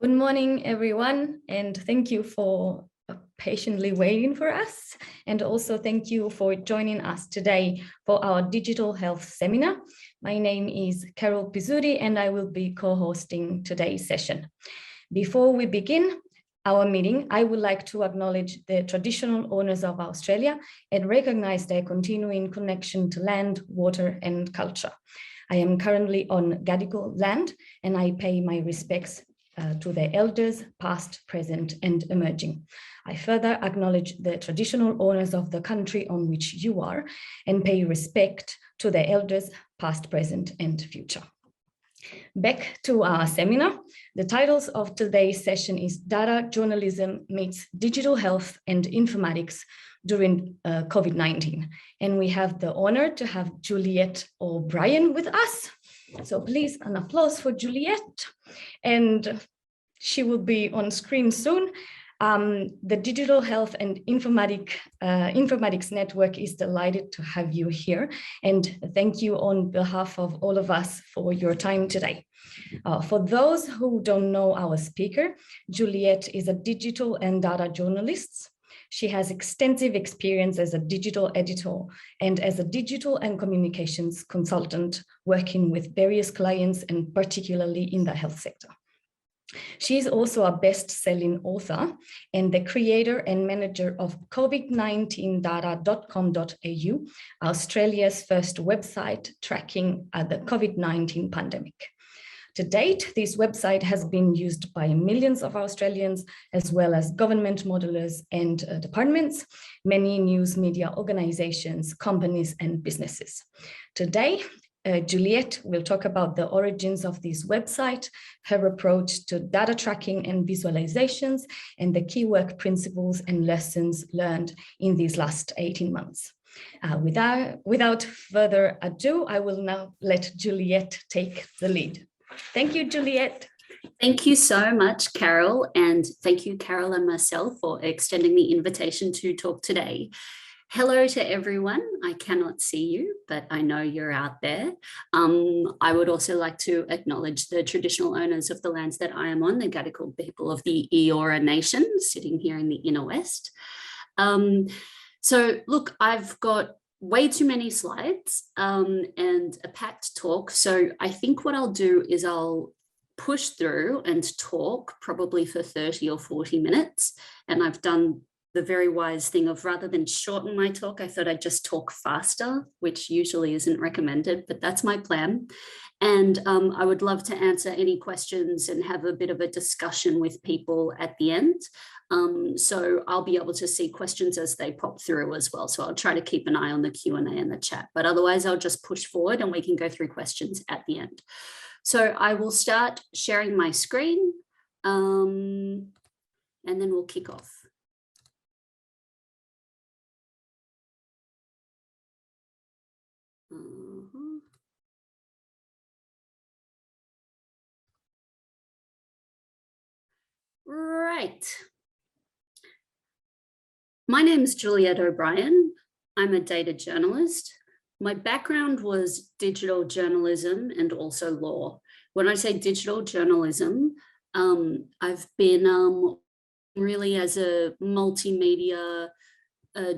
Good morning, everyone, and thank you for patiently waiting for us. And also thank you for joining us today for our digital health seminar. My name is Carol Pizzuri, and I will be co-hosting today's session. Before we begin our meeting, I would like to acknowledge the traditional owners of Australia and recognize their continuing connection to land, water, and culture. I am currently on Gadigal land, and I pay my respects to the elders, past, present, and emerging. I further acknowledge the traditional owners of the country on which you are and pay respect to the elders, past, present, and future. Back to our seminar. The titles of today's session is Data Journalism Meets Digital Health and Informatics during COVID-19. And we have the honor to have Juliette O'Brien with us. So please, an applause for Juliette. And she will be on screen soon. The Digital Health and Informatics Network is delighted to have you here. And thank you on behalf of all of us for your time today. For those who don't know our speaker, Juliette is a digital and data journalist. She has extensive experience as a digital editor and as a digital and communications consultant working with various clients and particularly in the health sector. She is also a best-selling author and the creator and manager of COVID19data.com.au, Australia's first website tracking the COVID-19 pandemic. To date, this website has been used by millions of Australians, as well as government modelers and departments, many news media organizations, companies, and businesses. Today, Juliette will talk about the origins of this website, her approach to data tracking and visualizations, and the key work principles and lessons learned in these last 18 months. Without further ado, I will now let Juliette take the lead. Thank you, Juliette. Thank you so much, Carol, and thank you, Carol and myself, for extending the invitation to talk today. Hello to everyone. I cannot see you, but I know you're out there. I would also like to acknowledge the traditional owners of the lands that I am on, the Gadigal people of the Eora Nation, sitting here in the inner west. So look, I've got way too many slides and a packed talk. So I think what I'll do is I'll push through and talk probably for 30 or 40 minutes. And I've done the very wise thing of, rather than shorten my talk, I thought I'd just talk faster, which usually isn't recommended, but that's my plan. And I would love to answer any questions and have a bit of a discussion with people at the end. So I'll be able to see questions as they pop through as well. So I'll try to keep an eye on the Q&A and the chat, but otherwise I'll just push forward and we can go through questions at the end. So I will start sharing my screen and then we'll kick off. Right. My name is Juliette O'Brien. I'm a data journalist. My background was digital journalism and also law. When I say digital journalism, I've been really as a multimedia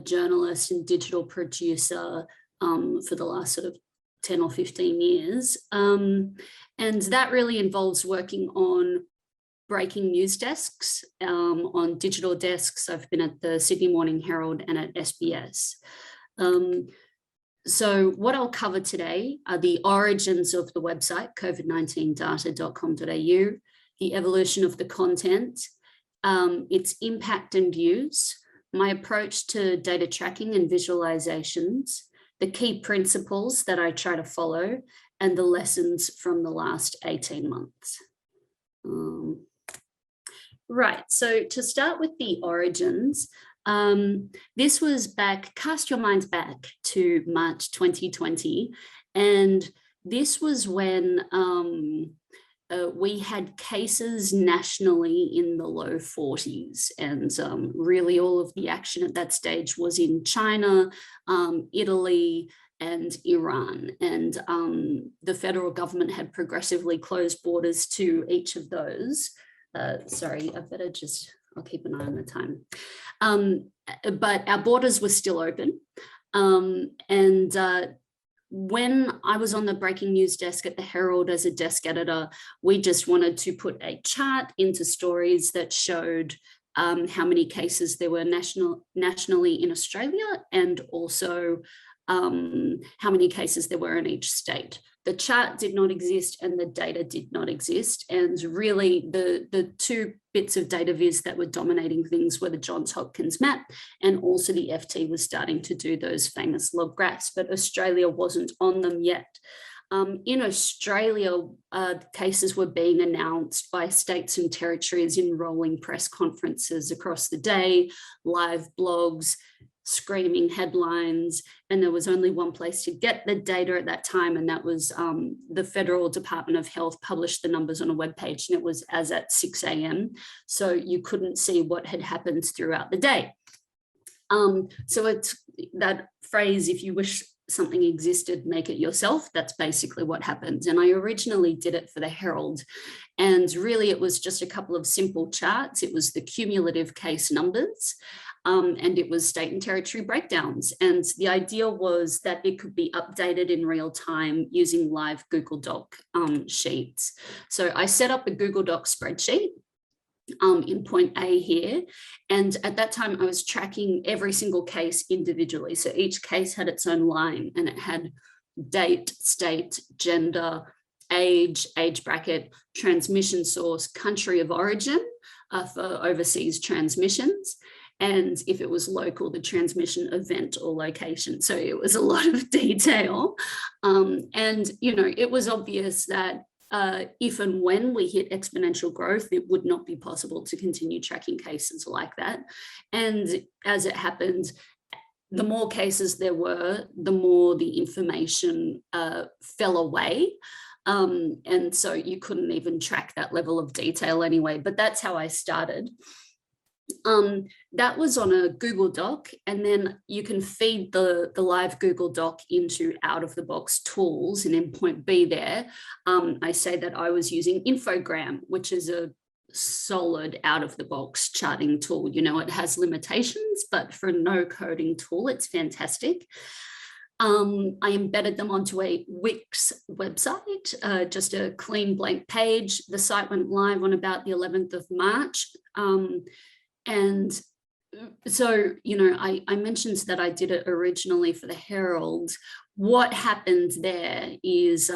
journalist and digital producer for the last sort of 10 or 15 years. And that really involves working on breaking news desks, on digital desks. I've been at the Sydney Morning Herald and at SBS. So what I'll cover today are the origins of the website, COVID19data.com.au, the evolution of the content, its impact and use, my approach to data tracking and visualizations, the key principles that I try to follow, and the lessons from the last 18 months. Right, so to start with the origins, this was back, cast your minds back to March 2020, and this was when we had cases nationally in the low 40s, and really all of the action at that stage was in China, Italy, and Iran, and the federal government had progressively closed borders to each of those sorry, I'll keep an eye on the time. But our borders were still open. When I was on the breaking news desk at the Herald as a desk editor, we just wanted to put a chart into stories that showed how many cases there were nationally in Australia, and also how many cases there were in each state. The chart did not exist and the data did not exist. And really the two bits of data viz that were dominating things were the Johns Hopkins map, and also the FT was starting to do those famous log graphs, but Australia wasn't on them yet. In Australia, cases were being announced by states and territories in rolling press conferences across the day, live blogs, screaming headlines, and there was only one place to get the data at that time, and that was the Federal Department of Health published the numbers on a webpage, and it was as at 6 a.m. So you couldn't see what had happened throughout the day. So it's that phrase, if you wish something existed, make it yourself. That's basically what happens. And I originally did it for the Herald, and really it was just a couple of simple charts. It was the cumulative case numbers, and it was state and territory breakdowns. And the idea was that it could be updated in real time using live Google Doc sheets. So I set up a Google Doc spreadsheet in point A here. And at that time I was tracking every single case individually. So each case had its own line, and it had date, state, gender, age bracket, transmission source, country of origin for overseas transmissions. And if it was local, the transmission event or location. So it was a lot of detail. And, you know, it was obvious that if and when we hit exponential growth, it would not be possible to continue tracking cases like that. And as it happened, the more cases there were, the more the information fell away. And so you couldn't even track that level of detail anyway, but that's how I started. That was on a Google Doc, and then you can feed the live Google Doc into out-of-the-box tools. And in point B there, I say that I was using Infogram, which is a solid out-of-the-box charting tool. You know, it has limitations, but for a no-coding tool, it's fantastic. I embedded them onto a Wix website, just a clean blank page. The site went live on about the 11th of March. And so, you know, I mentioned that I did it originally for the Herald. What happened there is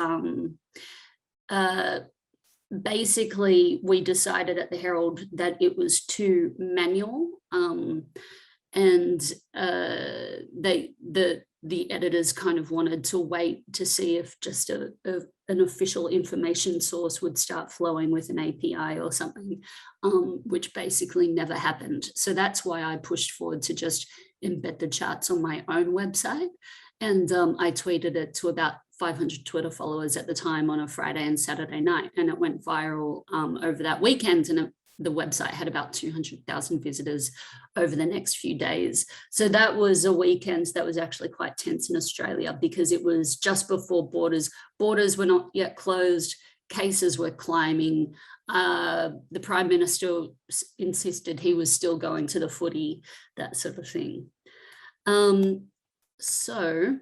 basically we decided at the Herald that it was too manual, and the editors kind of wanted to wait to see if just an official information source would start flowing with an API or something, which basically never happened. So that's why I pushed forward to just embed the charts on my own website. And I tweeted it to about 500 Twitter followers at the time on a Friday and Saturday night, and it went viral over that weekend, and the website had about 200,000 visitors over the next few days. So that was a weekend that was actually quite tense in Australia, because it was just before borders were not yet closed, cases were climbing. The Prime Minister insisted he was still going to the footy, that sort of thing. So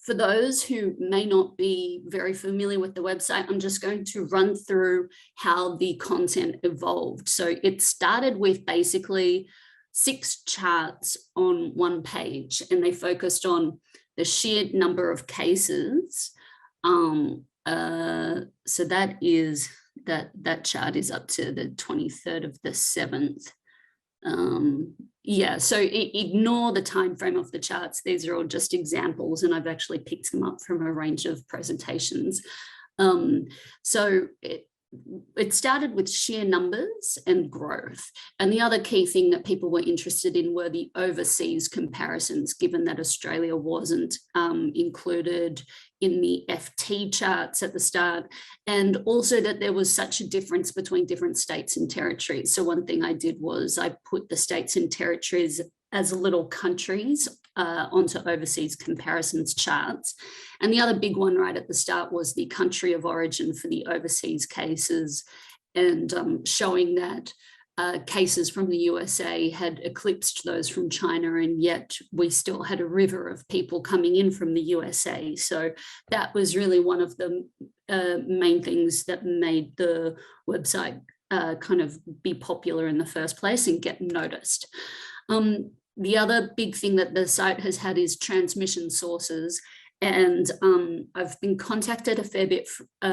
for those who may not be very familiar with the website, I'm just going to run through how the content evolved. So it started with basically 6 charts on one page, and they focused on the sheer number of cases. So that is that chart is up to the 23rd of the 7th. Yeah, so ignore the time frame of the charts. These are all just examples, and I've actually picked them up from a range of presentations. So it started with sheer numbers and growth. And the other key thing that people were interested in were the overseas comparisons, given that Australia wasn't included in the FT charts at the start, and also that there was such a difference between different states and territories. So one thing I did was I put the states and territories as little countries onto overseas comparisons charts. And the other big one right at the start was the country of origin for the overseas cases. and showing that cases from the USA had eclipsed those from China, and yet we still had a river of people coming in from the USA. So that was really one of the main things that made the website kind of be popular in the first place and get noticed. The other big thing that the site has had is transmission sources. And I've been contacted a fair bit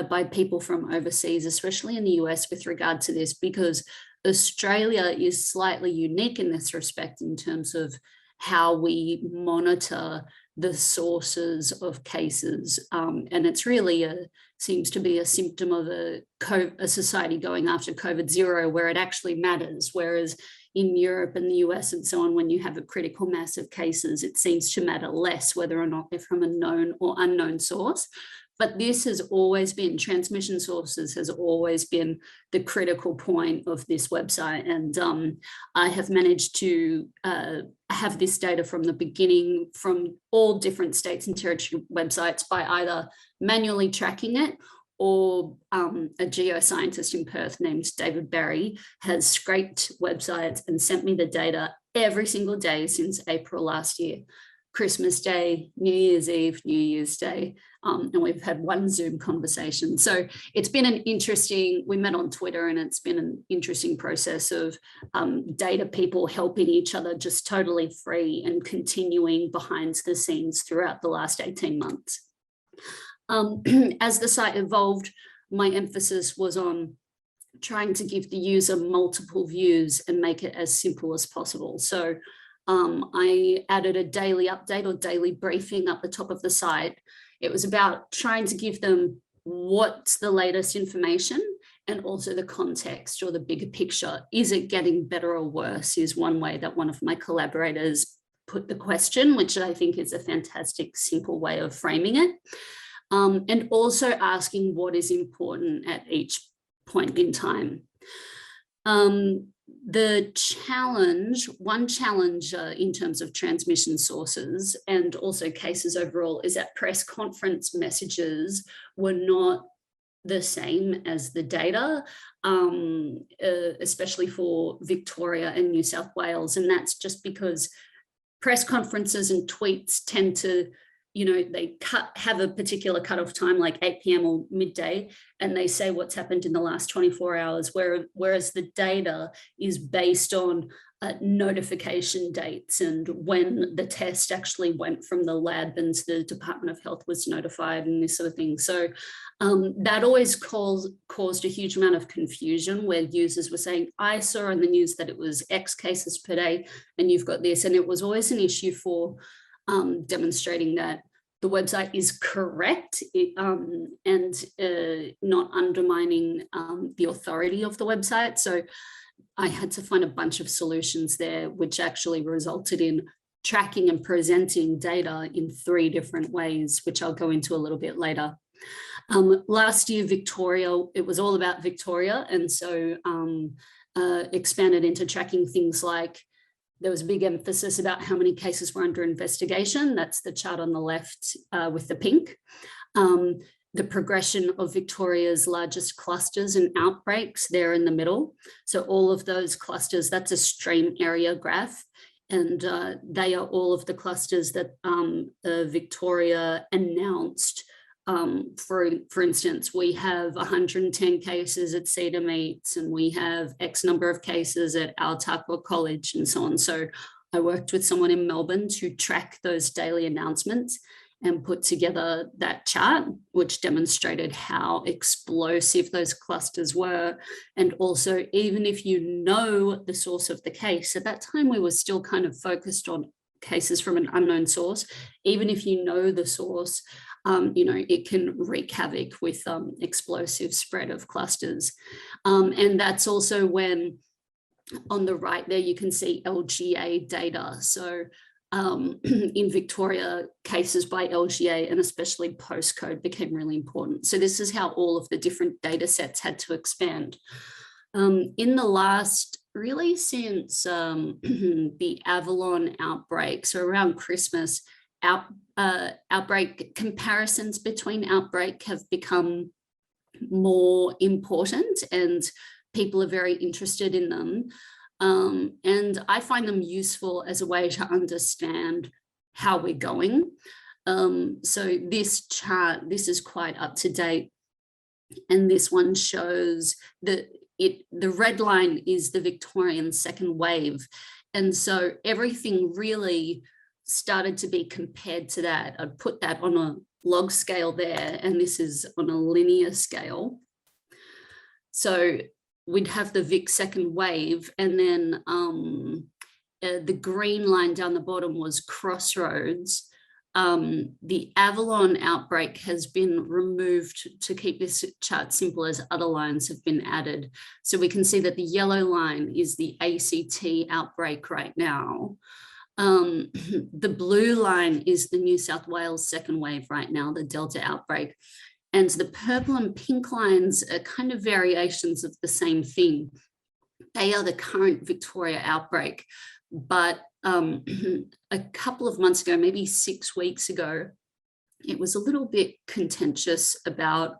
by people from overseas, especially in the US, with regard to this, because Australia is slightly unique in this respect in terms of how we monitor the sources of cases. And it's really seems to be a symptom of a society going after COVID zero, where it actually matters. Whereas in Europe and the US and so on, when you have a critical mass of cases, it seems to matter less whether or not they're from a known or unknown source. But this has always been, transmission sources has always been the critical point of this website. And I have managed to have this data from the beginning from all different states and territory websites by either manually tracking it, or a geoscientist in Perth named David Barry has scraped websites and sent me the data every single day since April last year. Christmas Day, New Year's Eve, New Year's Day, and we've had one Zoom conversation. So it's been an interesting, we met on Twitter, and it's been an interesting process of data people helping each other just totally free and continuing behind the scenes throughout the last 18 months. As the site evolved, my emphasis was on trying to give the user multiple views and make it as simple as possible. So I added a daily update or daily briefing up the top of the site. It was about trying to give them what's the latest information and also the context or the bigger picture. Is it getting better or worse is one way that one of my collaborators put the question, which I think is a fantastic, simple way of framing it. And also asking what is important at each point in time. The challenge, one challenge in terms of transmission sources and also cases overall, is that press conference messages were not the same as the data, especially for Victoria and New South Wales. And that's just because press conferences and tweets tend to, you know, they have a particular cutoff time, like 8 p.m. or midday, and they say what's happened in the last 24 hours, whereas the data is based on notification dates and when the test actually went from the lab and the Department of Health was notified and this sort of thing. So that always caused a huge amount of confusion, where users were saying, I saw in the news that it was X cases per day and you've got this. And it was always an issue for demonstrating that the website is correct and not undermining the authority of the website. So I had to find a bunch of solutions there, which actually resulted in tracking and presenting data in 3 different ways, which I'll go into a little bit later. Last year, Victoria, it was all about Victoria. And so expanded into tracking things like, there was a big emphasis about how many cases were under investigation. That's the chart on the left with the pink. The progression of Victoria's largest clusters and outbreaks there in the middle. So all of those clusters, that's a stream area graph. And they are all of the clusters that Victoria announced. For instance, we have 110 cases at Cedar Meats, and we have X number of cases at Aotearoa College and so on. So I worked with someone in Melbourne to track those daily announcements and put together that chart, which demonstrated how explosive those clusters were. And also, even if you know the source of the case, at that time we were still kind of focused on cases from an unknown source. Even if you know the source, you know, it can wreak havoc with explosive spread of clusters. And that's also when, on the right there, you can see LGA data. So in Victoria, cases by LGA and especially postcode became really important. So this is how all of the different data sets had to expand. In the last, really since the Avalon outbreak, so around Christmas, outbreak comparisons between outbreak have become more important and people are very interested in them. And I find them useful as a way to understand how we're going. So this chart, this is quite up to date. And this one shows that the red line is the Victorian second wave. And so everything really started to be compared to that. I'd put that on a log scale there, and this is on a linear scale. So we'd have the Vic second wave, and then the green line down the bottom was Crossroads. The Avalon outbreak has been removed to keep this chart simple, as other lines have been added. So we can see that the yellow line is the ACT outbreak right now. The blue line is the New South Wales second wave right now, the Delta outbreak. And the purple and pink lines are kind of variations of the same thing. They are the current Victoria outbreak. But a couple of months ago, maybe 6 weeks ago, it was a little bit contentious about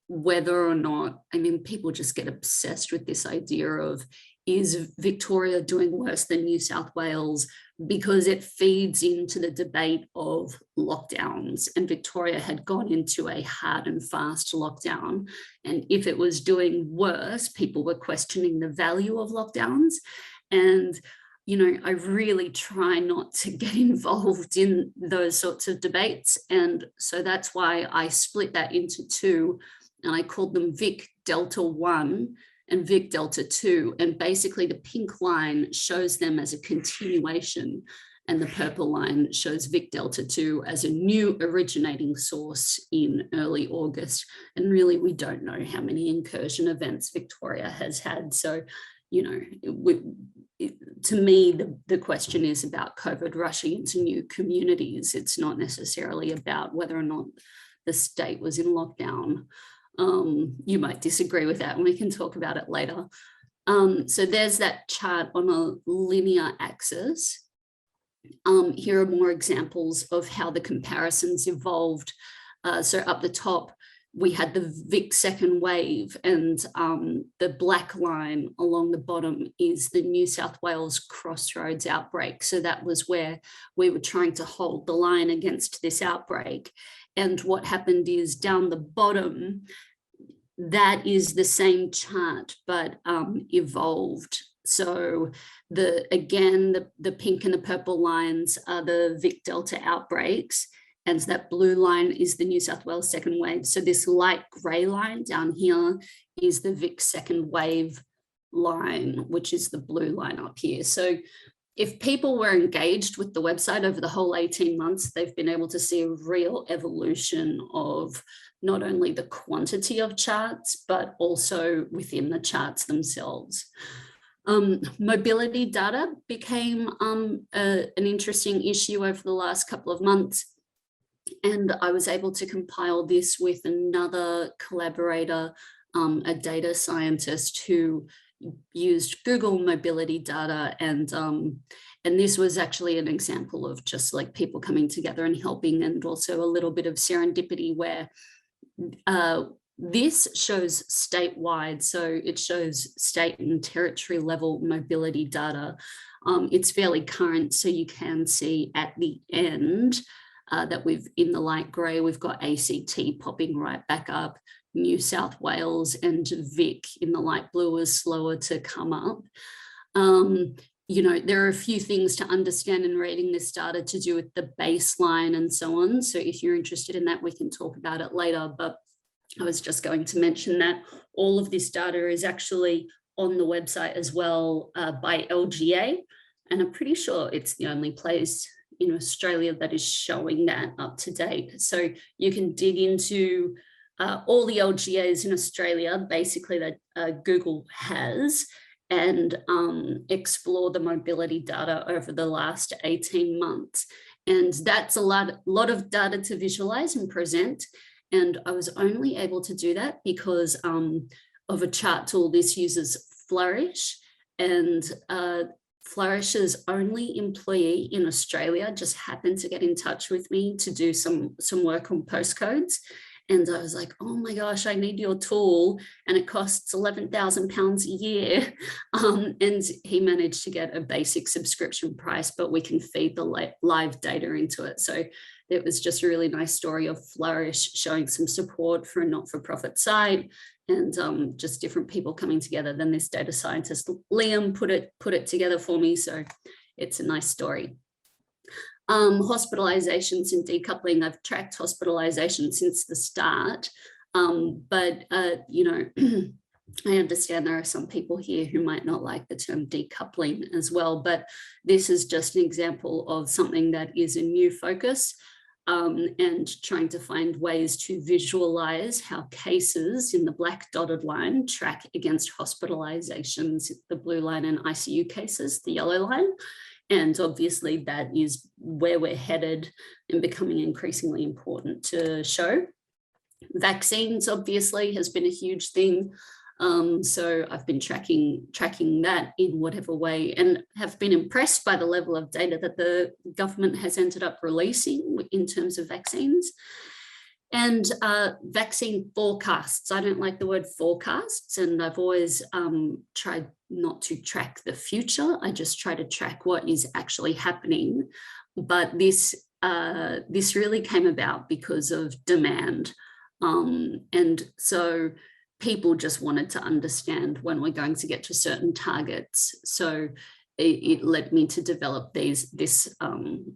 whether or not, I mean, people just get obsessed with this idea of, is Victoria doing worse than New South Wales? Because it feeds into the debate of lockdowns, and Victoria had gone into a hard and fast lockdown. And if it was doing worse, people were questioning the value of lockdowns. And, you know, I really try not to get involved in those sorts of debates. And so that's why I split that into two, and I called them Vic Delta 1 and Vic Delta 2. And basically the pink line shows them as a continuation, and the purple line shows Vic Delta 2 as a new originating source in early August. And really, we don't know how many incursion events Victoria has had. So, you know, to me, the question is about COVID rushing into new communities. It's not necessarily about whether or not the state was in lockdown. You might disagree with that, and we can talk about it later. So there's that chart on a linear axis. Here are more examples of how the comparisons evolved. So up the top, we had the Vic second wave, and the black line along the bottom is the New South Wales Crossroads outbreak. So that was where we were trying to hold the line against this outbreak. And what happened is down the bottom, that is the same chart, but evolved. So again, the pink and the purple lines are the Vic Delta outbreaks, and that blue line is the New South Wales second wave. So this light grey line down here is the Vic second wave line, which is the blue line up here. So if people were engaged with the website over the whole 18 months, they've been able to see a real evolution of not only the quantity of charts, but also within the charts themselves. Mobility data became an interesting issue over the last couple of months. And I was able to compile this with another collaborator, a data scientist who used Google mobility data. And this was actually an example of just like people coming together and helping, and also a little bit of serendipity where this shows statewide. So it shows state and territory level mobility data. It's fairly current, so you can see at the end that in the light grey, we've got ACT popping right back up. New South Wales and Vic in the light blue is slower to come up. You know, there are a few things to understand in reading this data to do with the baseline and so on. So if you're interested in that, we can talk about it later. But I was just going to mention that all of this data is actually on the website as well by LGA. And I'm pretty sure it's the only place in Australia that is showing that up to date. So you can dig into all the LGAs in Australia, basically that Google has, and explore the mobility data over the last 18 months. And that's a lot of data to visualize and present. And I was only able to do that because of a chart tool. This uses Flourish, and Flourish's only employee in Australia just happened to get in touch with me to do some work on postcodes. And I was like, oh my gosh, I need your tool. And it costs £11,000 a year. And he managed to get a basic subscription price, but we can feed the live data into it. So it was just a really nice story of Flourish showing some support for a not-for-profit site, and just different people coming together. Then this data scientist, Liam, put it together for me. So it's a nice story. Hospitalisations and decoupling. I've tracked hospitalisation since the start, but you know, I understand there are some people here who might not like the term decoupling as well, but this is just an example of something that is a new focus, and trying to find ways to visualize how cases in the black dotted line track against hospitalisations, the blue line, and ICU cases, the yellow line. And obviously that is where we're headed and becoming increasingly important to show. Vaccines obviously has been a huge thing. So I've been tracking that in whatever way, and have been impressed by the level of data that the government has ended up releasing in terms of vaccines. And vaccine forecasts. I don't like the word forecasts, and I've always tried not to track the future. I just try to track what is actually happening. But this really came about because of demand. And so people just wanted to understand when we're going to get to certain targets. So it led me to develop this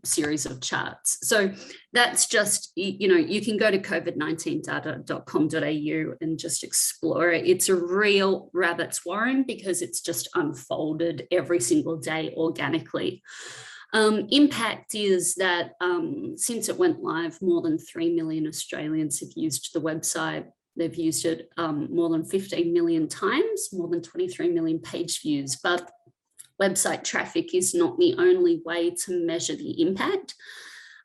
series of charts. So that's just, you know, you can go to covid19data.com.au and just explore it. It's a real rabbit's warren because it's just unfolded every single day organically. Impact is that since it went live, more than 3 million Australians have used the website. They've used it more than 15 million times, more than 23 million page views. But website traffic is not the only way to measure the impact.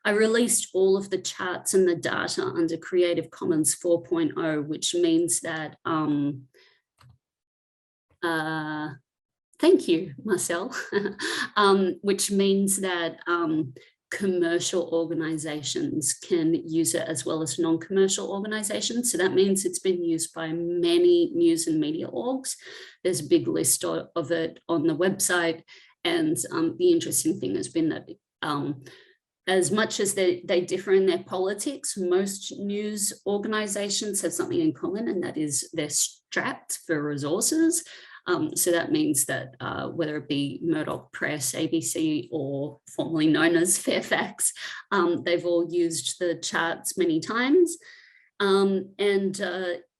I released all of the charts and the data under Creative Commons 4.0, which means that, thank you, Marcel, which means that commercial organizations can use it as well as non-commercial organizations. So that means it's been used by many news and media orgs. There's a big list of it on the website. And the interesting thing has been that as much as they differ in their politics, most news organizations have something in common, and that is they're strapped for resources. So that means that whether it be Murdoch Press, ABC, or formerly known as Fairfax, they've all used the charts many times. And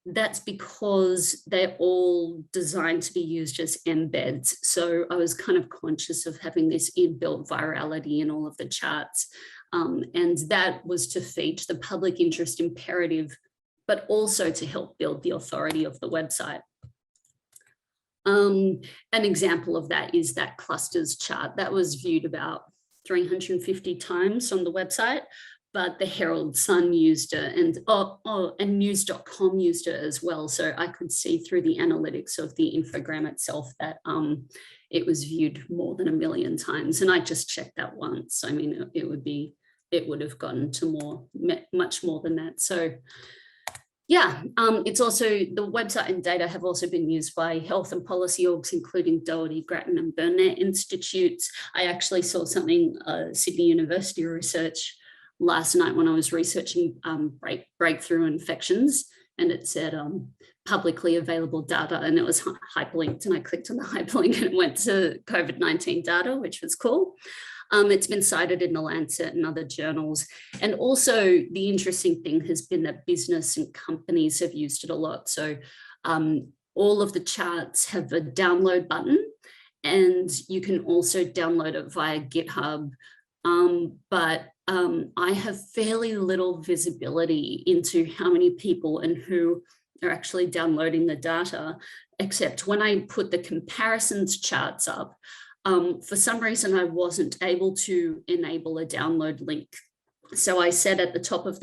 that's because they're all designed to be used as embeds. So I was kind of conscious of having this inbuilt virality in all of the charts. And that was to feed the public interest imperative, but also to help build the authority of the website. An example of that is that clusters chart that was viewed about 350 times on the website, but the Herald Sun used it, and news.com used it as well. So I could see through the analytics of the infogram itself that it was viewed more than 1 million times. And I just checked that once. I mean, it would have gotten to much more than that. So yeah, it's also, the website and data have also been used by health and policy orgs, including Doherty, Grattan and Burnett Institutes. I actually saw something, Sydney University research last night when I was researching breakthrough infections, and it said publicly available data, and it was hyperlinked, and I clicked on the hyperlink and it went to COVID-19 data, which was cool. It's been cited in the Lancet and other journals. And also the interesting thing has been that business and companies have used it a lot. So all of the charts have a download button, and you can also download it via GitHub. But I have fairly little visibility into how many people and who are actually downloading the data, except when I put the comparisons charts up. For some reason, I wasn't able to enable a download link. So I said at the top of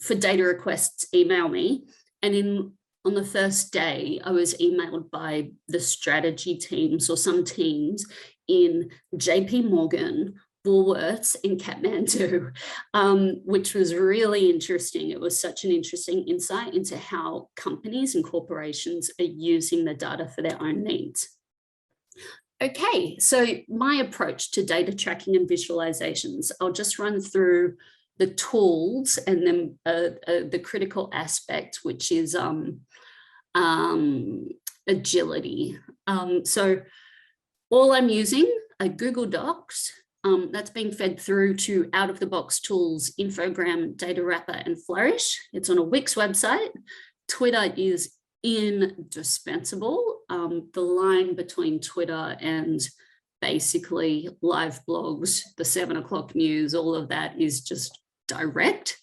for data requests, email me. And on the first day, I was emailed by the strategy teams or some teams in JP Morgan, Woolworths in Kathmandu, which was really interesting. It was such an interesting insight into how companies and corporations are using the data for their own needs. Okay, so my approach to data tracking and visualizations, I'll just run through the tools and then the critical aspect, which is agility. So all I'm using are Google Docs. That's being fed through to out-of-the-box tools, Infogram, Data Wrapper, and Flourish. It's on a Wix website. Twitter is indispensable. The line between Twitter and basically live blogs, the 7 o'clock news, all of that is just direct.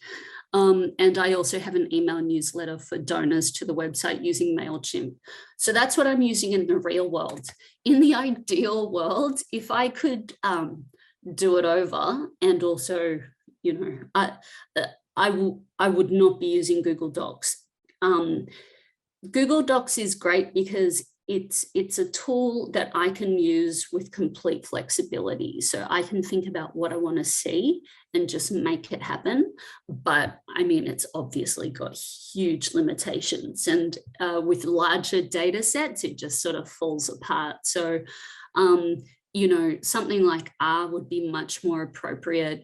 And I also have an email newsletter for donors to the website using MailChimp. So that's what I'm using in the real world. In the ideal world, if I could do it over, and also, you know, I would not be using Google Docs. Google Docs is great because it's a tool that I can use with complete flexibility. So I can think about what I want to see and just make it happen. But I mean, it's obviously got huge limitations, and with larger data sets, it just sort of falls apart. So, you know, something like R would be much more appropriate.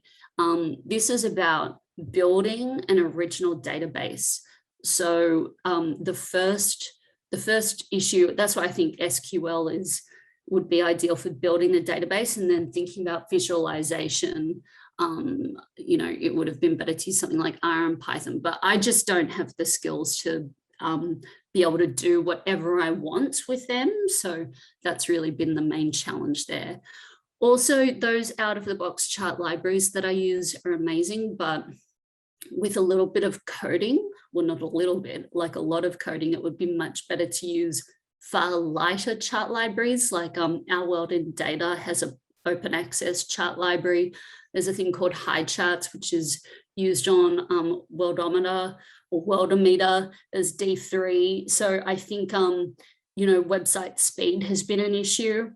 This is about building an original database. So the first issue, that's why I think SQL would be ideal for building the database, and then thinking about visualization. You know, it would have been better to use something like R and Python, but I just don't have the skills to be able to do whatever I want with them. So that's really been the main challenge there. Also, those out-of-the-box chart libraries that I use are amazing, but with a little bit of coding, well, not a little bit, like a lot of coding, it would be much better to use far lighter chart libraries. Like Our World in Data has an open access chart library. There's a thing called HiCharts, which is used on Worldometer or Worldometer as D3. So I think, you know, website speed has been an issue.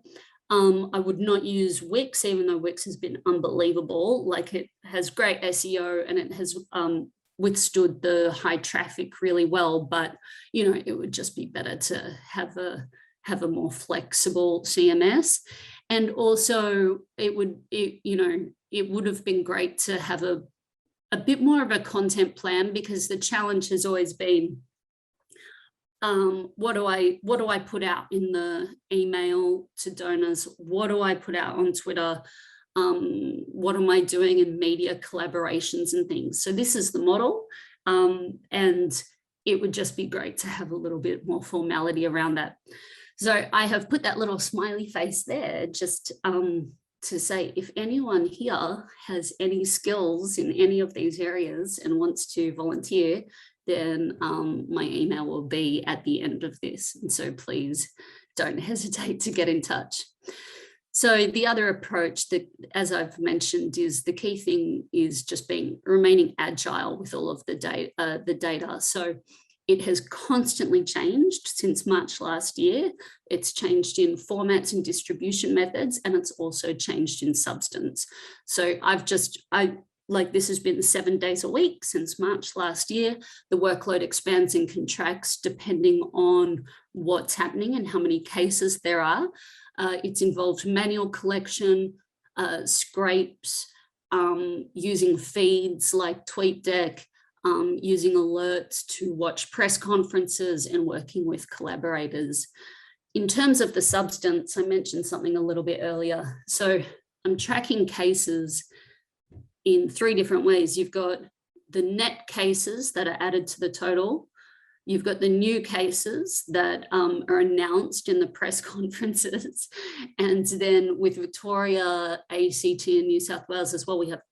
I would not use Wix, even though Wix has been unbelievable. Like, it has great SEO and it has withstood the high traffic really well, but, you know, it would just be better to have a more flexible CMS. And also it would have been great to have a bit more of a content plan, because the challenge has always been, what do I put out in the email to donors? What do I put out on Twitter? What am I doing in media collaborations and things? So this is the model, and it would just be great to have a little bit more formality around that. So I have put that little smiley face there just to say, if anyone here has any skills in any of these areas and wants to volunteer, then my email will be at the end of this. And so please don't hesitate to get in touch. So the other approach that, as I've mentioned, is the key thing is just remaining agile with all of the data. So it has constantly changed since March last year. It's changed in formats and distribution methods, and it's also changed in substance. So this has been 7 days a week since March last year. The workload expands and contracts depending on what's happening and how many cases there are. It's involved manual collection, scrapes, using feeds like TweetDeck, using alerts to watch press conferences, and working with collaborators. In terms of the substance, I mentioned something a little bit earlier. So I'm tracking cases in 3 different ways. You've got the net cases that are added to the total. You've got the new cases that are announced in the press conferences. And then with Victoria, ACT and New South Wales as well, we have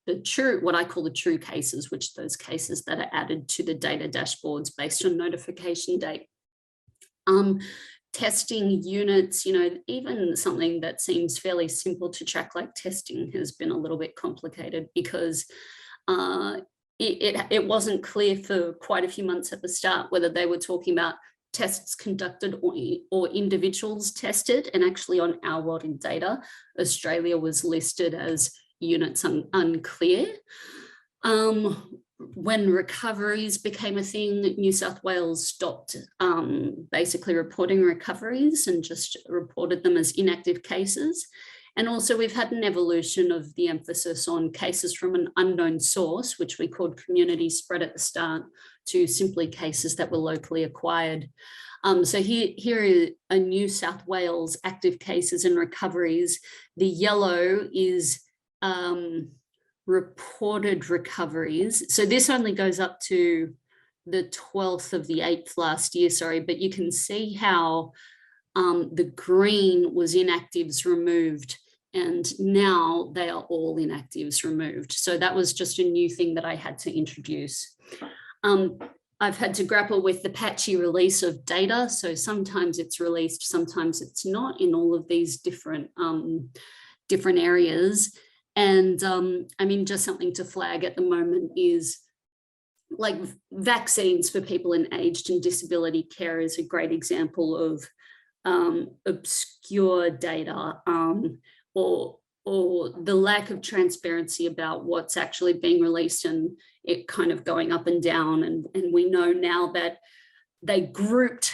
what I call the true cases, which are those cases that are added to the data dashboards based on notification date. Testing units, even something that seems fairly simple to track like testing has been a little bit complicated, because it wasn't clear for quite a few months at the start whether they were talking about tests conducted or individuals tested. And actually on Our World in Data, Australia was listed as units unclear. When recoveries became a thing, New South Wales stopped basically reporting recoveries and just reported them as inactive cases. And also we've had an evolution of the emphasis on cases from an unknown source, which we called community spread at the start, to simply cases that were locally acquired. So here are New South Wales active cases and recoveries. The yellow is reported recoveries. So this only goes up to the 12th of the 8th last year, sorry, but you can see how the green was inactives removed, and now they are all inactives removed. So that was just a new thing that I had to introduce. I've had to grapple with the patchy release of data. So sometimes it's released, sometimes it's not, in all of these different areas. And I mean, just something to flag at the moment is like vaccines for people in aged and disability care is a great example of obscure data or the lack of transparency about what's actually being released, and it kind of going up and down. And we know now that they grouped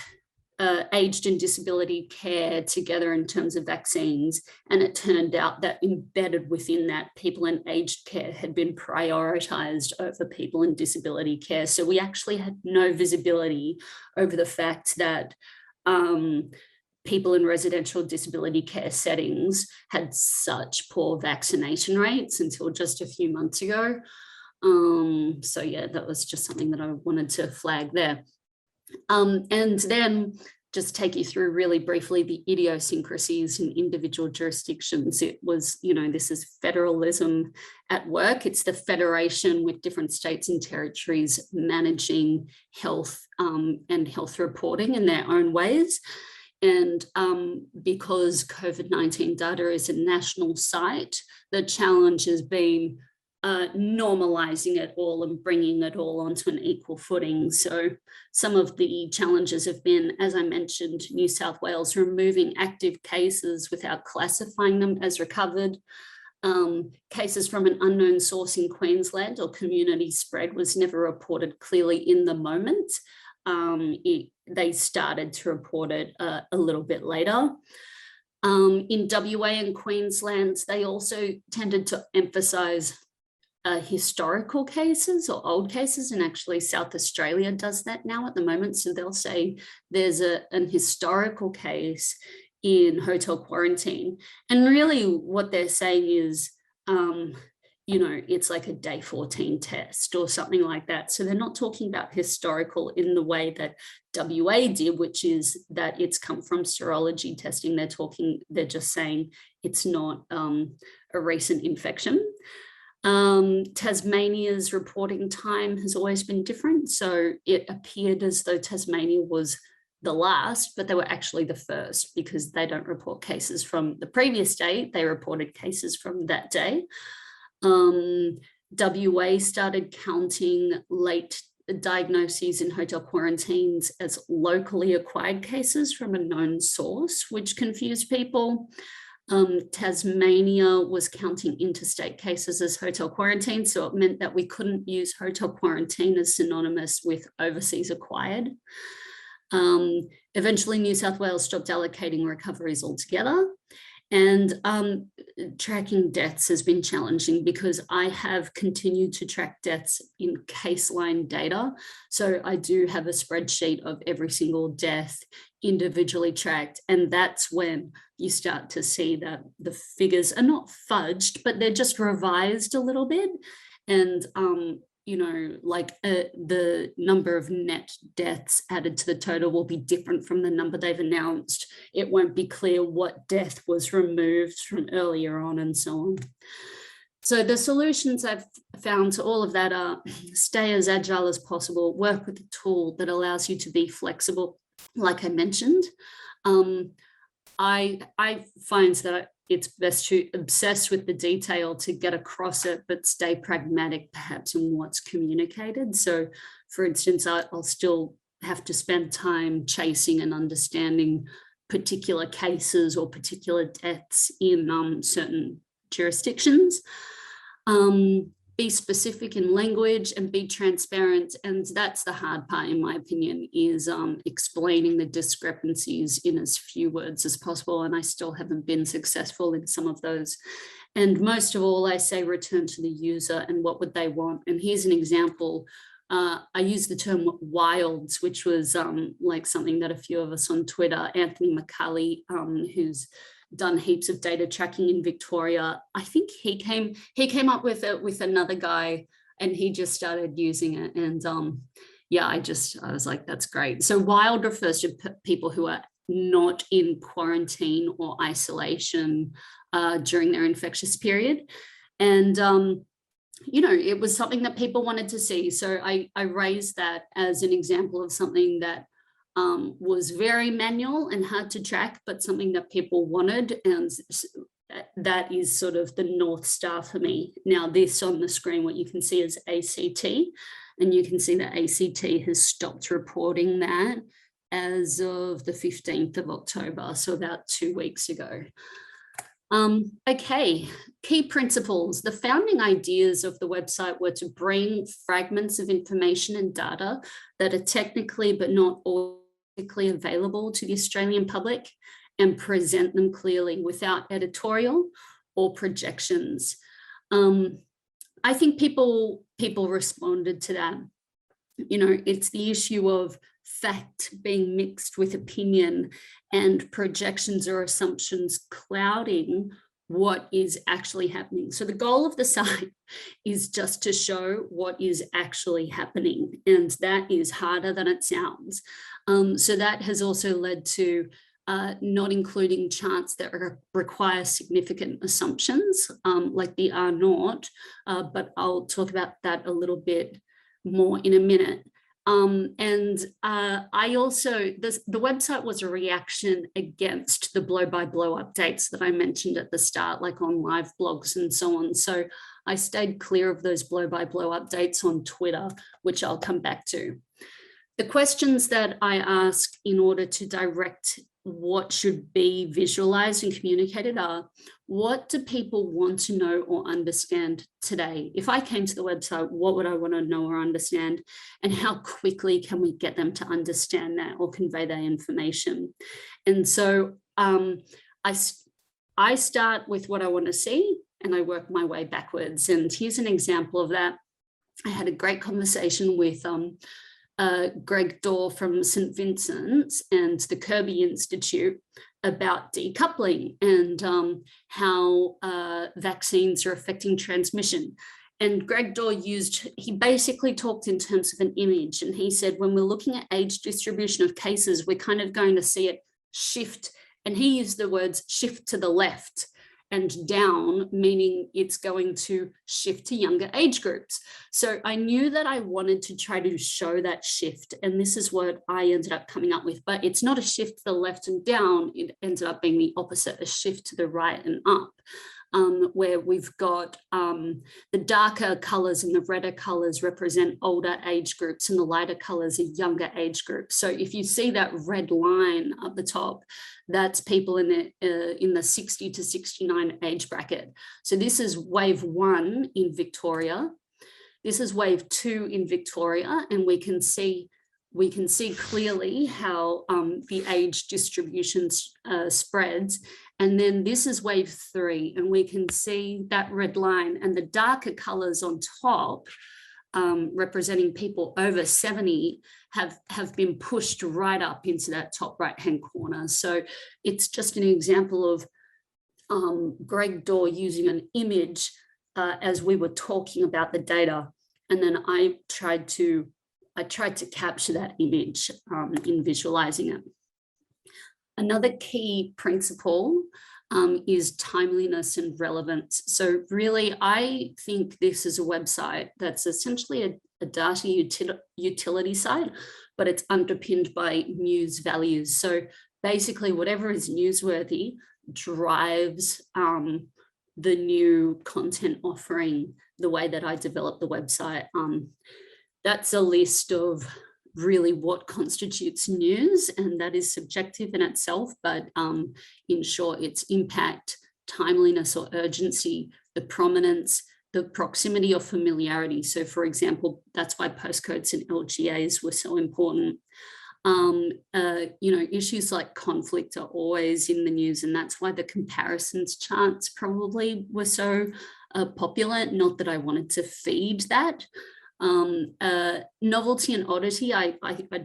aged and disability care together in terms of vaccines, and it turned out that embedded within that, people in aged care had been prioritized over people in disability care. So we actually had no visibility over the fact that people in residential disability care settings had such poor vaccination rates until just a few months ago. So yeah, that was just something that I wanted to flag there. And then just take you through really briefly the idiosyncrasies in individual jurisdictions. It was, you know, this is federalism at work. It's the federation with different states and territories managing health and health reporting in their own ways. And because COVID-19 data is a national site, the challenge has been normalizing it all and bringing it all onto an equal footing. So some of the challenges have been, as I mentioned, New South Wales removing active cases without classifying them as recovered. Cases from an unknown source in Queensland or community spread was never reported clearly in the moment. They started to report it a little bit later. In WA and Queensland, they also tended to emphasize historical cases or old cases, and actually South Australia does that now at the moment. So they'll say there's an historical case in hotel quarantine, and really what they're saying is you know, it's like a day 14 test or something like that. So they're not talking about historical in the way that WA did, which is that it's come from serology testing. They're just saying it's not a recent infection. Tasmania's reporting time has always been different. So it appeared as though Tasmania was the last, but they were actually the first because they don't report cases from the previous day. They reported cases from that day. WA started counting late diagnoses in hotel quarantines as locally acquired cases from a known source, which confused people. Tasmania was counting interstate cases as hotel quarantine, so it meant that we couldn't use hotel quarantine as synonymous with overseas acquired. Eventually, New South Wales stopped allocating recoveries altogether. And tracking deaths has been challenging because I have continued to track deaths in case line data. So I do have a spreadsheet of every single death individually tracked. And that's when you start to see that the figures are not fudged, but they're just revised a little bit. And you know, like the number of net deaths added to the total will be different from the number they've announced. It won't be clear what death was removed from earlier on and so on. So the solutions I've found to all of that are stay as agile as possible, work with a tool that allows you to be flexible, like I mentioned. I find that it's best to obsess with the detail to get across it, but stay pragmatic perhaps in what's communicated. So for instance, I'll still have to spend time chasing and understanding particular cases or particular deaths in certain jurisdictions. Be specific in language and be transparent. And that's the hard part, in my opinion, is explaining the discrepancies in as few words as possible. And I still haven't been successful in some of those. And most of all, I say return to the user and what would they want. And here's an example. I use the term wilds, which was like something that a few of us on Twitter, Anthony McCulley, who's done heaps of data tracking in Victoria. I think he came up with it with another guy, and he just started using it. And yeah, I was like, that's great. So wild refers to people who are not in quarantine or isolation during their infectious period. And you know, it was something that people wanted to see. So I raised that as an example of something that was very manual and hard to track, but something that people wanted. And that is sort of the North Star for me. Now, this on the screen, what you can see is ACT, and you can see that ACT has stopped reporting that as of the 15th of October, so about 2 weeks ago. Okay, key principles. The founding ideas of the website were to bring fragments of information and data that are technically but not authentically available to the Australian public and present them clearly without editorial or projections. I think people responded to that. You know, it's the issue of fact being mixed with opinion and projections or assumptions clouding what is actually happening. So the goal of the site is just to show what is actually happening, and that is harder than it sounds. So that has also led to not including charts that require significant assumptions, like the R naught, but I'll talk about that a little bit more in a minute. I also, the website was a reaction against the blow-by-blow updates that I mentioned at the start, like on live blogs and so on. So I stayed clear of those blow-by-blow updates on Twitter, which I'll come back to. The questions that I ask in order to direct what should be visualized and communicated are, what do people want to know or understand today? If I came to the website, what would I want to know or understand? And how quickly can we get them to understand that or convey that information? And so I start with what I want to see and I work my way backwards. And here's an example of that. I had a great conversation with Greg Dorr from St. Vincent's and the Kirby Institute about decoupling and how vaccines are affecting transmission. And Greg Dorr he basically talked in terms of an image, and he said, when we're looking at age distribution of cases, we're kind of going to see it shift. And he used the words shift to the left and down, meaning it's going to shift to younger age groups. So I knew that I wanted to try to show that shift, and this is what I ended up coming up with, but it's not a shift to the left and down, it ended up being the opposite, a shift to the right and up. Where we've got the darker colors and the redder colors represent older age groups and the lighter colors are younger age groups. So if you see that red line up the top, that's people in the 60 to 69 age bracket. So this is wave 1 in Victoria. This is wave 2 in Victoria, and we can see clearly how the age distribution spreads. And then this is wave 3, and we can see that red line, and the darker colors on top representing people over 70 have been pushed right up into that top right-hand corner. So it's just an example of Greg Dorr using an image as we were talking about the data. And then I tried to capture that image in visualizing it. Another key principle is timeliness and relevance. So really, I think this is a website that's essentially a data utility site, but it's underpinned by news values. So basically, whatever is newsworthy drives the new content offering, the way that I develop the website. That's a list of really what constitutes news, and that is subjective in itself, but in short, it's impact, timeliness or urgency, the prominence, the proximity or familiarity. So for example, that's why postcodes and LGAs were so important. Issues like conflict are always in the news, and that's why the comparisons charts probably were so popular. Not that I wanted to feed that. Novelty and oddity, I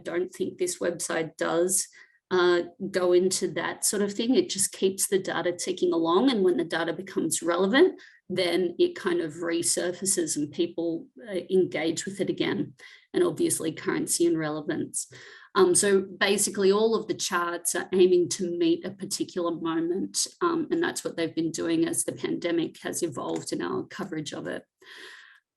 don't think this website does go into that sort of thing. It just keeps the data ticking along, and when the data becomes relevant, then it kind of resurfaces and people engage with it again. And obviously currency and relevance. So basically all of the charts are aiming to meet a particular moment, and that's what they've been doing as the pandemic has evolved in our coverage of it.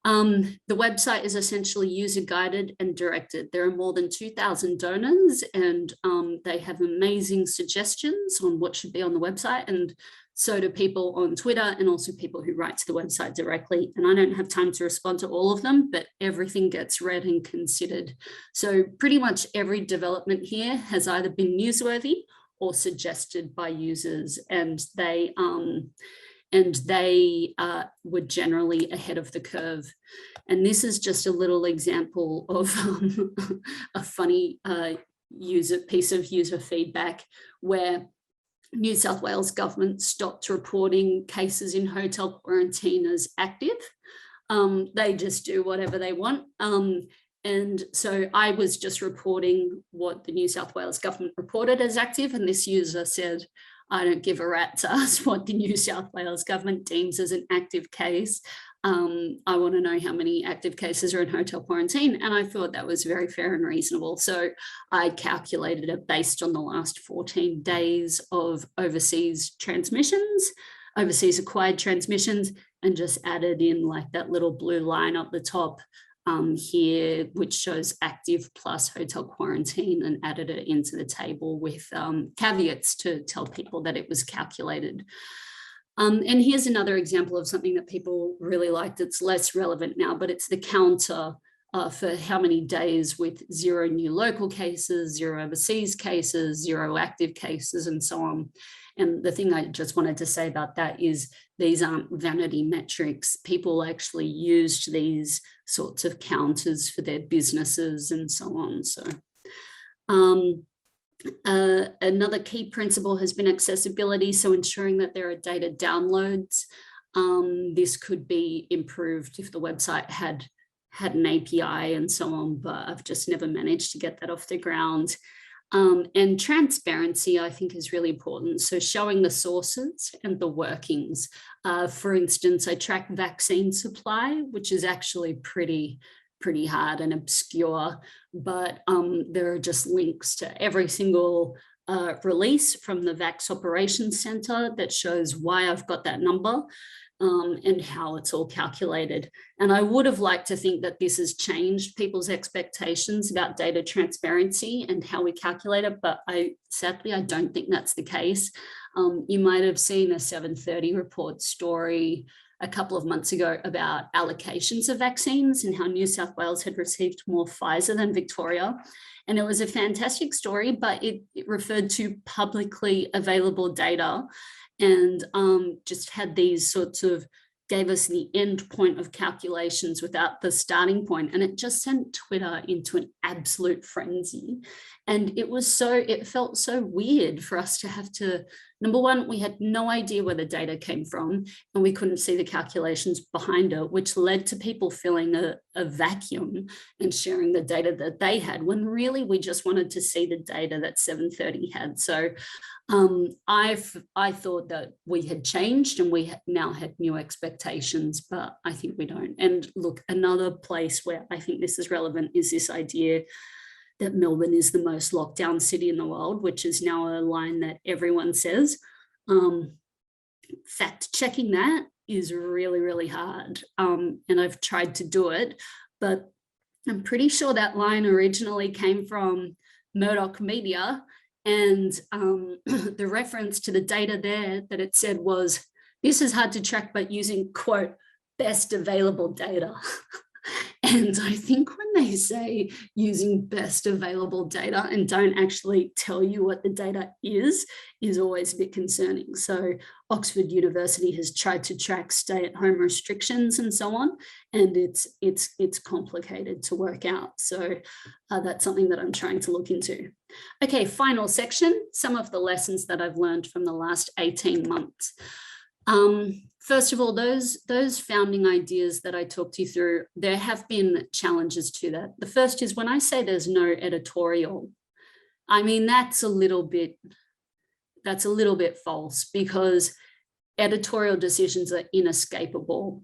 The website is essentially user guided and directed. There are more than 2,000 donors, and they have amazing suggestions on what should be on the website, and so do people on Twitter and also people who write to the website directly. And I don't have time to respond to all of them, but everything gets read and considered. So pretty much every development here has either been newsworthy or suggested by users, and they were generally ahead of the curve. And this is just a little example of a funny piece of user feedback where New South Wales government stopped reporting cases in hotel quarantine as active. They just do whatever they want. And so I was just reporting what the New South Wales government reported as active, and this user said, I don't give a rat's ass what the New South Wales government deems as an active case. I want to know how many active cases are in hotel quarantine. And I thought that was very fair and reasonable. So I calculated it based on the last 14 days of overseas acquired transmissions, and just added in like that little blue line up the top here, which shows active plus hotel quarantine, and added it into the table with caveats to tell people that it was calculated. And here's another example of something that people really liked. It's less relevant now, but it's the counter for how many days with 0 new local cases, 0 overseas cases, 0 active cases, and so on. And the thing I just wanted to say about that is these aren't vanity metrics. People actually used these sorts of counters for their businesses and so on. So another key principle has been accessibility, so ensuring that there are data downloads. This could be improved if the website had an API and so on, but I've just never managed to get that off the ground. And transparency, I think, is really important. So showing the sources and the workings. For instance, I track vaccine supply, which is actually pretty hard and obscure, but there are just links to every single release from the Vax Operations Centre that shows why I've got that number. And how it's all calculated. And I would have liked to think that this has changed people's expectations about data transparency and how we calculate it, but sadly, I don't think that's the case. You might have seen a 7:30 report story a couple of months ago about allocations of vaccines and how New South Wales had received more Pfizer than Victoria. And it was a fantastic story, but it referred to publicly available data, and just had these sorts of, gave us the end point of calculations without the starting point. And it just sent Twitter into an absolute frenzy. And it felt so weird for us to have to, number one, we had no idea where the data came from, and we couldn't see the calculations behind it, which led to people feeling a vacuum and sharing the data that they had, when really we just wanted to see the data that 7:30 had. So I thought that we had changed and we now had new expectations, but I think we don't. And look, another place where I think this is relevant is this idea that Melbourne is the most lockdown city in the world, which is now a line that everyone says. Fact checking that is really, really hard. And I've tried to do it, but I'm pretty sure that line originally came from Murdoch Media. And the reference to the data there that it said was, this is hard to track, but using, quote, best available data. And I think when they say using best available data and don't actually tell you what the data is always a bit concerning. So Oxford University has tried to track stay-at-home restrictions and so on, and it's complicated to work out. So that's something that I'm trying to look into. Okay, final section, some of the lessons that I've learned from the last 18 months. First of all, those founding ideas that I talked you through, there have been challenges to that. The first is when I say there's no editorial, I mean, that's a little bit false, because editorial decisions are inescapable.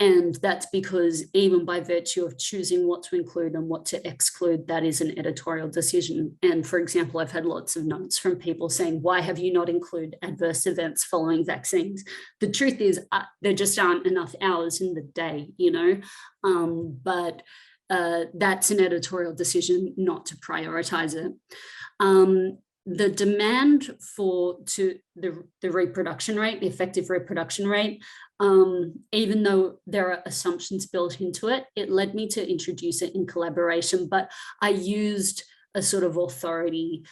And that's because even by virtue of choosing what to include and what to exclude, that is an editorial decision. And for example, I've had lots of notes from people saying, why have you not included adverse events following vaccines? The truth is there just aren't enough hours in the day, you know, but that's an editorial decision not to prioritize it. The demand for the reproduction rate, the effective reproduction rate, even though there are assumptions built into it, it led me to introduce it in collaboration, but I used a sort of authority,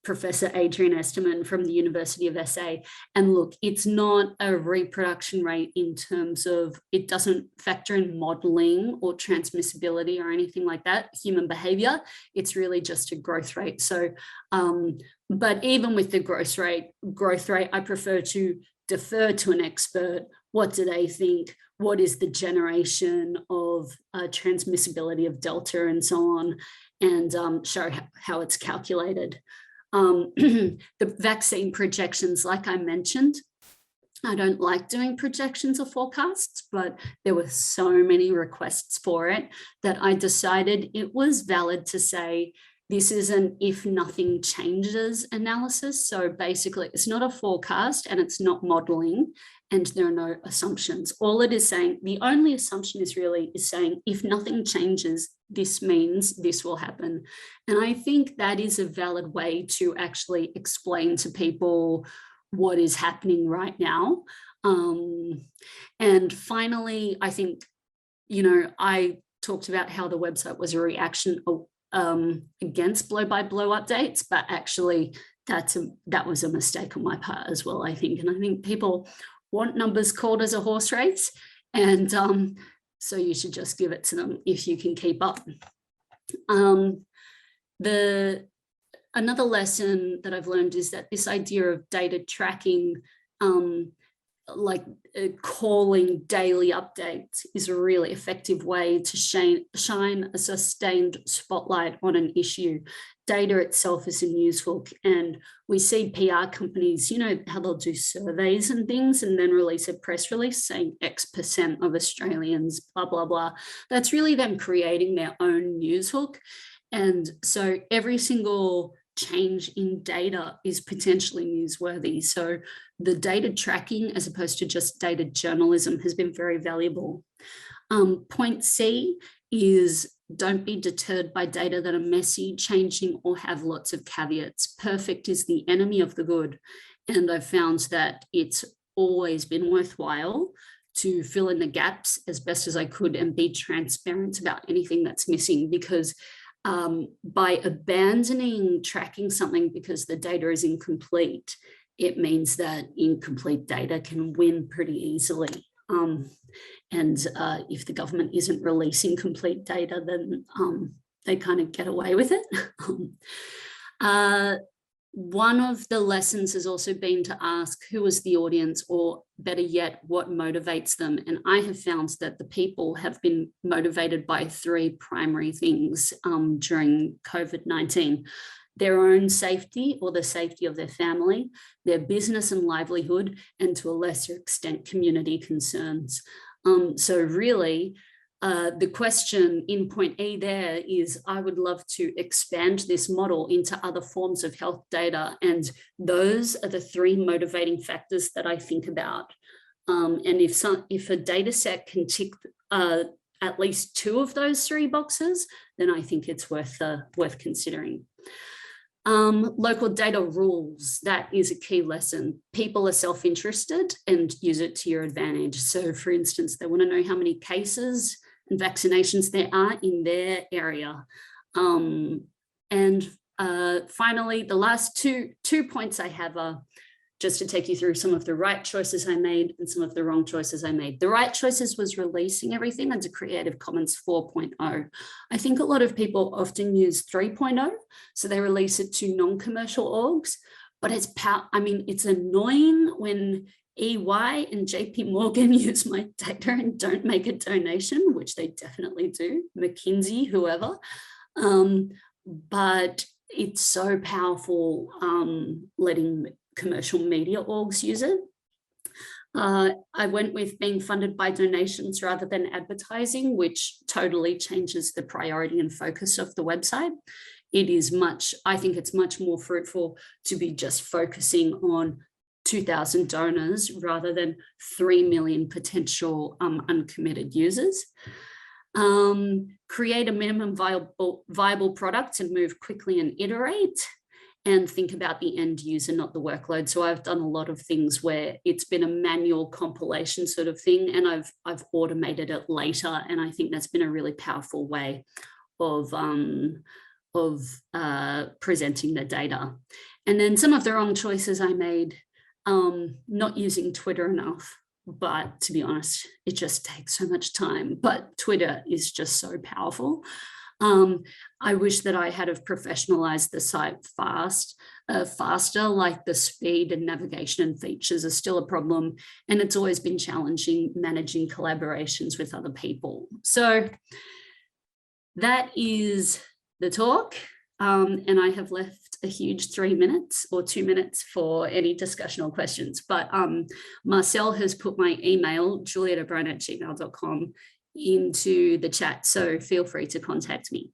Professor Adrian Esterman from the University of SA. And look, it's not a reproduction rate in terms of, it doesn't factor in modeling or transmissibility or anything like that, human behavior. It's really just a growth rate. So, but even with the growth rate, I prefer to defer to an expert. What do they think? What is the generation of transmissibility of Delta and so on, and show how it's calculated. The vaccine projections, like I mentioned, I don't like doing projections or forecasts, but there were so many requests for it that I decided it was valid to say, this is an if nothing changes analysis. So basically it's not a forecast and it's not modeling and there are no assumptions. All it is saying, the only assumption is saying, if nothing changes, this means this will happen. And I think that is a valid way to actually explain to people what is happening right now. And finally, I think, you know, I talked about how the website was a reaction against blow-by-blow updates, but actually that was a mistake on my part as well, I think. And I think people want numbers called as a horse race, and so you should just give it to them if you can keep up. Another lesson that I've learned is that this idea of data tracking, calling daily updates, is a really effective way to shine a sustained spotlight on an issue. Data itself is a news hook, and we see PR companies, you know, how they'll do surveys and things and then release a press release saying X% of Australians, blah, blah, blah. That's really them creating their own news hook. And so every single change in data is potentially newsworthy. So the data tracking, as opposed to just data journalism, has been very valuable. Point C is, don't be deterred by data that are messy, changing, or have lots of caveats. Perfect is the enemy of the good. And I've found that it's always been worthwhile to fill in the gaps as best as I could and be transparent about anything that's missing, because by abandoning tracking something because the data is incomplete, it means that incomplete data can win pretty easily. And if the government isn't releasing complete data, then they kind of get away with it. One of the lessons has also been to ask who is the audience, or better yet, what motivates them. And I have found that the people have been motivated by three primary things during COVID-19. Their own safety or the safety of their family, their business and livelihood, and to a lesser extent, community concerns. So really, the question in point E there is, I would love to expand this model into other forms of health data. And those are the three motivating factors that I think about. And if a data set can tick at least two of those three boxes, then I think it's worth considering. Local data rules, that is a key lesson. People are self-interested and use it to your advantage. So for instance, they want to know how many cases and vaccinations there are in their area. Finally, the last two points I have are just to take you through some of the right choices I made and some of the wrong choices I made. The right choices was releasing everything under Creative Commons 4.0. I think a lot of people often use 3.0, so they release it to non-commercial orgs, but it's annoying when EY and JP Morgan use my data and don't make a donation, which they definitely do, McKinsey, whoever. But it's so powerful letting commercial media orgs use it. I went with being funded by donations rather than advertising, which totally changes the priority and focus of the website. I think it's much more fruitful to be just focusing on 2,000 donors rather than 3 million potential uncommitted users. Create a minimum viable product and move quickly and iterate, and think about the end user, not the workload. So I've done a lot of things where it's been a manual compilation sort of thing, and I've automated it later. And I think that's been a really powerful way of presenting the data. And then some of the wrong choices I made, not using Twitter enough. But to be honest, it just takes so much time. But Twitter is just so powerful. I wish that I had have professionalized the site faster, like the speed and navigation and features are still a problem. And it's always been challenging managing collaborations with other people. So that is the talk. And I have left a huge 3 minutes or 2 minutes for any discussion or questions. But Marcel has put my email, julietteobrien@gmail.com, into the chat. So feel free to contact me.